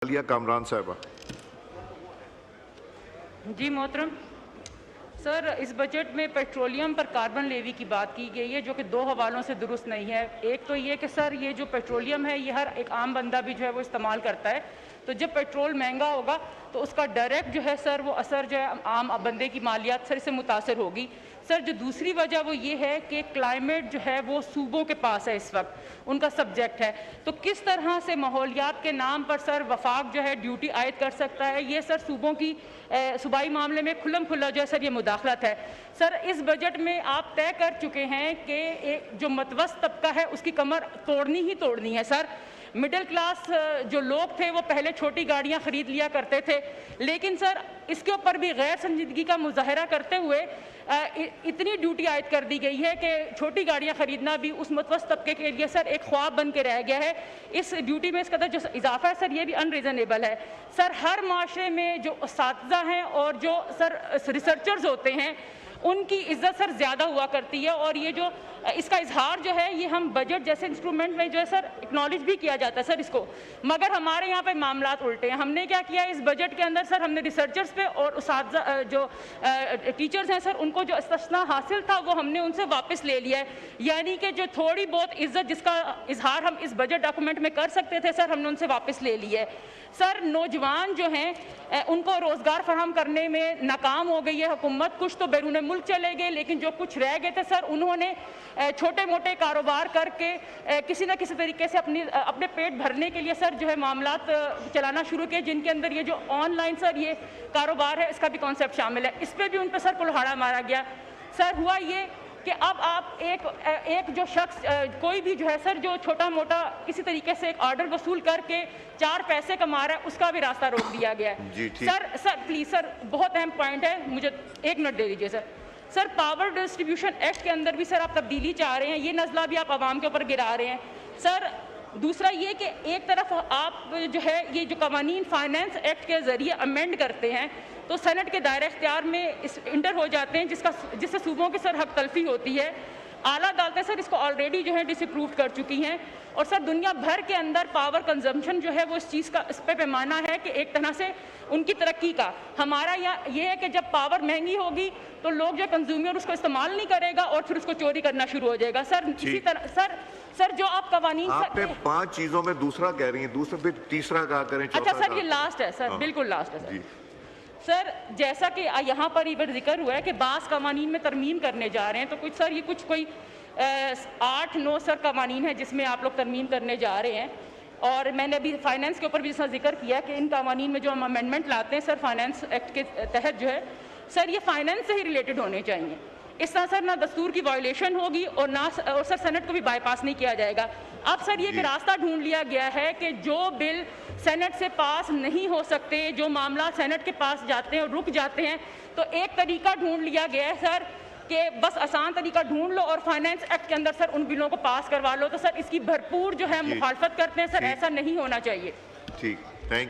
आलिया कामरान साहबा। जी मोहतरम सर, इस बजट में पेट्रोलियम पर कार्बन लेवी की बात की गई है जो कि दो हवालों से दुरुस्त नहीं है। एक तो ये कि सर ये जो पेट्रोलियम है ये हर एक आम बंदा भी जो है वो इस्तेमाल करता है, तो जब पेट्रोल महंगा होगा तो उसका डायरेक्ट जो है सर वो असर जो है आम बंदे की मालियात सर इससे मुतासर होगी। सर जो दूसरी वजह वो ये है कि क्लाइमेट जो है वो सूबों के पास है, इस वक्त उनका सब्जेक्ट है, तो किस तरह से माहौलियात के नाम पर सर वफाक जो है ड्यूटी आयद कर सकता है। ये सर सूबों की सूबाई मामले में खुल्लम खुल्ला जो है सर ये मुदाखलत है। सर इस बजट में आप तय कर चुके हैं कि एक जो मतवस्त तबका है उसकी कमर तोड़नी ही तोड़नी है। सर मिडिल क्लास जो लोग थे वो पहले छोटी गाड़ियां खरीद लिया करते थे, लेकिन सर इसके ऊपर भी गैर संजीदगी का मुजाहरा करते हुए इतनी ड्यूटी आयद कर दी गई है कि छोटी गाड़ियां खरीदना भी उस मतवस्त तबके के लिए सर एक ख्वाब बन के रह गया है। इस ड्यूटी में इस कदर जो इजाफा है सर ये भी अनरीजनेबल है। सर हर माशरे में जो उस्ताज़ा हैं और जो सर रिसर्चर्स होते हैं उनकी इज्जत सर ज़्यादा हुआ करती है, और ये जो इसका इजहार जो है ये हम बजट जैसे इंस्ट्रूमेंट में जो है सर एक्नॉलेज भी किया जाता है सर इसको, मगर हमारे यहाँ पे मामलात उल्टे हैं। हमने क्या किया इस बजट के अंदर सर, हमने रिसर्चर्स पे और उस्ताज़ा जो टीचर्स हैं सर उनको जो इस्तिस्ना हासिल था वो हमने उनसे वापस ले लिया है, यानी कि जो थोड़ी बहुत इज्जत जिसका इजहार हम इस बजट डॉक्यूमेंट में कर सकते थे सर हमने उनसे वापस ले लिया है। सर नौजवान जो हैं उनको रोज़गार फराहम करने में नाकाम हो गई है हुकूमत। कुछ तो बैरून मुल्क चले गए, लेकिन जो कुछ रह गए थे सर उन्होंने छोटे मोटे कारोबार करके किसी न किसी तरीके से अपने पेट भरने के लिए सर जो है मामलात चलाना शुरू किए, जिनके अंदर ये जो ऑनलाइन सर ये कारोबार है इसका भी कॉन्सेप्ट शामिल है। इस पर भी उन पर सर कुल्हाड़ा मारा गया। सर हुआ ये कि अब आप एक जो शख्स कोई भी जो है सर जो छोटा मोटा किसी तरीके से एक ऑर्डर वसूल करके 4 पैसे कमा रहा है उसका भी रास्ता रोक दिया गया है। सर प्लीज़ सर बहुत अहम पॉइंट है, मुझे 1 मिनट दे दीजिए sir. Sir power distribution act के अंदर भी सर आप तब्दीली चाह रहे हैं, ये नज़ला भी आप आवाम के ऊपर गिरा रहे हैं। सर दूसरा ये कि एक तरफ आप जो है ये जो कवानीन फाइनेंस एक्ट के ज़रिए अमेंड करते हैं तो सेनेट के दायरे इख्तियार में इंटर हो जाते हैं, जिससे सूबों की सर हक तलफी होती है। आला अदालतें सर इसको ऑलरेडी जो है डिसअप्रूव कर चुकी हैं, और सर दुनिया भर के अंदर पावर कंजम्पशन जो है वो इस चीज़ का इस पे पैमाना है कि एक तरह से उनकी तरक्की का। हमारा यहाँ ये है कि जब पावर महंगी होगी तो लोग जो कंज्यूमर उसको इस्तेमाल नहीं करेगा और फिर उसको चोरी करना शुरू हो जाएगा। सर इसी तरह सर जो आप कवानीन आपने 5 चीजों में दूसरा कह रही हैं, दूसरा फिर तीसरा कहा करें। अच्छा सर ये लास्ट है सर, बिल्कुल लास्ट है सर। सर जैसा कि यहाँ पर ये जिक्र हुआ है कि बास कवानीन में तरमीम करने जा रहे हैं, तो कुछ सर ये कोई 8-9 सर कवानीन है जिसमें आप लोग तरमीम करने जा रहे हैं, और मैंने अभी फाइनेंस के ऊपर भी जिसका जिक्र किया कि इन कवानीन में जो हम अमेंडमेंट लाते हैं सर फाइनेंस एक्ट के तहत जो है सर ये फाइनेंस से ही रिलेटेड होने चाहिए। इस तरह सर ना दस्तूर की वायलेशन होगी और सर सेनेट को भी बाईपास नहीं किया जाएगा। अब सर ये एक रास्ता ढूंढ लिया गया है कि जो बिल सेनेट से पास नहीं हो सकते, जो मामला सेनेट के पास जाते हैं और रुक जाते हैं, तो एक तरीका ढूंढ लिया गया है सर कि बस आसान तरीका ढूंढ लो और फाइनेंस एक्ट के अंदर सर उन बिलों को पास करवा लो। तो सर इसकी भरपूर जो है मुखालफत करते हैं सर, ऐसा नहीं होना चाहिए। ठीक, थैंक